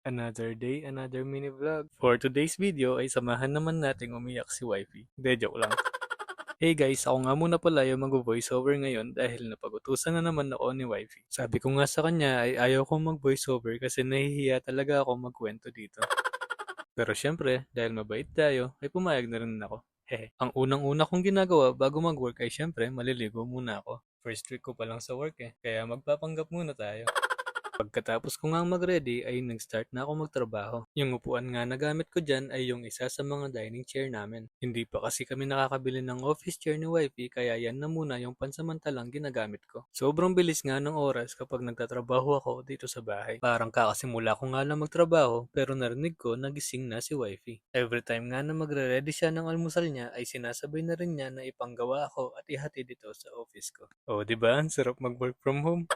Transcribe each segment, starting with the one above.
Another day, another mini vlog. For today's video ay samahan naman nating umiyak si Wifey. Hindi, joke lang. Hey guys, ako nga muna pala yung mag-voiceover ngayon dahil napag-utusan na naman ako ni Wifey. Sabi ko nga sa kanya ay ayaw kong mag-voiceover kasi nahihiya talaga ako magkwento dito. Pero syempre, dahil mabait tayo, ay pumayag na rin ako. Hehe. Ang unang-una kong ginagawa bago mag-work ay syempre maliligo muna ako. First week ko pa lang sa work kaya magpapanggap muna tayo. Pagkatapos ko ngang mag-ready ay nag-start na ako magtrabaho. Yung upuan nga na gamit ko dyan ay yung isa sa mga dining chair namin. Hindi pa kasi kami nakakabili ng office chair ni Wifey kaya yan na muna yung pansamantalang ginagamit ko. Sobrang bilis nga ng oras kapag nagtatrabaho ako dito sa bahay. Parang kakasimula ko nga lang magtrabaho pero narinig ko nagising na si Wifey. Every time nga na magre-ready siya ng almusal niya ay sinasabay na rin niya na ipanggawa ako at ihatid dito sa office ko. O, di ba? Ang sarap mag-work from home.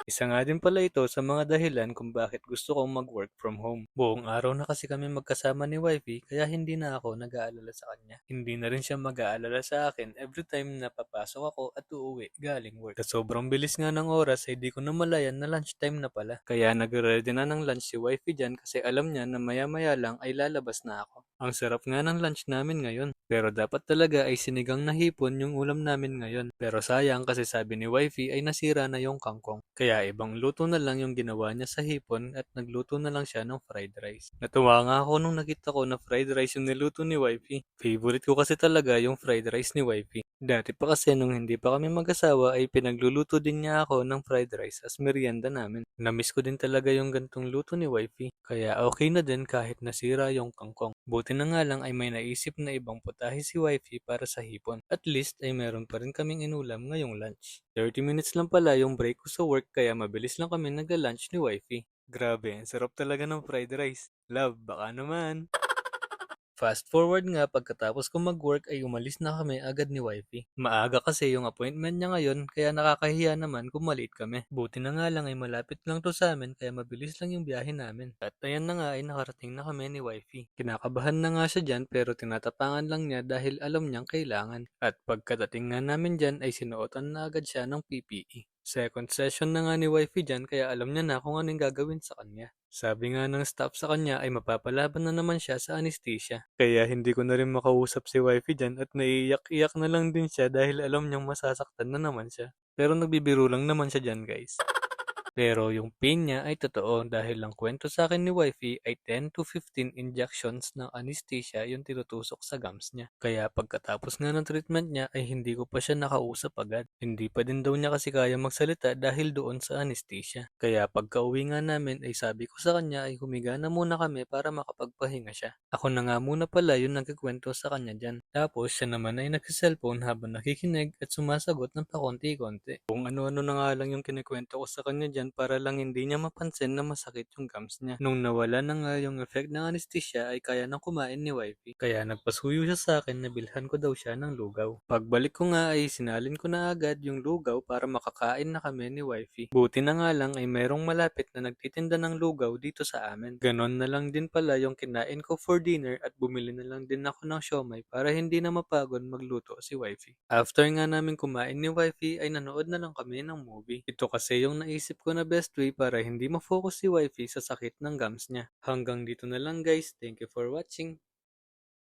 Isa nga din pala ito sa mga dahilan kung bakit gusto kong mag-work from home. Buong araw na kasi kami magkasama ni Wifey kaya hindi na ako nag-aalala sa kanya. Hindi na rin siya mag-aalala sa akin every time na papasok ako at uuwi galing work. Sa sobrang bilis nga ng oras ay di ko namalayan na lunchtime na pala. Kaya nagre-ready na ng lunch si Wifey dyan kasi alam niya na maya-maya lang ay lalabas na ako. Ang sarap nga ng lunch namin ngayon. Pero dapat talaga ay sinigang na hipon yung ulam namin ngayon. Pero sayang kasi sabi ni Wifey ay nasira na yung kangkong. Kaya ibang luto na lang yung ginawa niya sa hipon at nagluto na lang siya ng fried rice. Natuwa nga ako nung nakita ko na fried rice yung niluto ni Wifey. Favorite ko kasi talaga yung fried rice ni Wifey. Dati pa kasi nung hindi pa kami mag-asawa ay pinagluluto din niya ako ng fried rice as merienda namin. Namiss ko din talaga yung gantong luto ni Wifey. Kaya okay na din kahit nasira yung kangkong. Buti na nga lang ay may naisip na ibang putahe si Wifey para sa hipon. At least ay meron pa rin kaming inulam ngayong lunch. 30 minutes lang pala yung break ko sa work kaya mabilis lang kami nagla-lunch ni Wifey. Grabe, ang sarap talaga ng fried rice. Love, baka naman. Fast forward nga pagkatapos ko mag-work ay umalis na kami agad ni Wifey. Maaga kasi yung appointment niya ngayon kaya nakakahiya naman kung maliit kami. Buti na nga lang ay malapit lang to sa amin kaya mabilis lang yung biyahe namin. At ayan na nga ay nakarating na kami ni Wifey. Kinakabahan na nga siya dyan pero tinatapangan lang niya dahil alam niyang kailangan. At pagkadating nga namin dyan ay sinuotan na agad siya ng PPE. Second session na nga ni Wifey dyan kaya alam niya na kung anong gagawin sa kanya. Sabi nga ng staff sa kanya ay mapapalaban na naman siya sa anesthesia. Kaya hindi ko na rin makausap si Wifey dyan at naiiyak-iyak na lang din siya dahil alam niyang masasaktan na naman siya. Pero nagbibiro lang naman siya dyan guys. Pero yung pain niya ay totoo dahil ang kwento sa akin ni Wifey ay 10 to 15 injections ng anesthesia yung tinutusok sa gums niya. Kaya pagkatapos nga ng treatment niya ay hindi ko pa siya nakausap agad. Hindi pa din daw niya kasi kaya magsalita dahil doon sa anesthesia. Kaya pagka-uwi nga namin ay sabi ko sa kanya ay humiga na muna kami para makapagpahinga siya. Ako na nga muna pala yung nagkikwento sa kanya dyan. Tapos siya naman ay nagsiselfone habang nakikinig at sumasagot ng pakonti-konti. Kung ano-ano na nga lang yung kinikwento ko sa kanya dyan para lang hindi niya mapansin na masakit yung gums niya. Nung nawala na nga yung effect ng anesthesia ay kaya nang kumain ni Wifey. Kaya nagpasuyo siya sa akin na bilhan ko daw siya ng lugaw. Pagbalik ko nga ay sinalin ko na agad yung lugaw para makakain na kami ni Wifey. Buti na nga lang ay merong malapit na nagtitinda ng lugaw dito sa amin. Ganon na lang din pala yung kinain ko for dinner at bumili na lang din ako ng siomay para hindi na mapagod magluto si Wifey. After nga namin kumain ni Wifey ay nanood na lang kami ng movie. Ito kasi yung naisip ko na best way para hindi ma-focus si Wifey sa sakit ng gums niya. Hanggang dito na lang guys. Thank you for watching.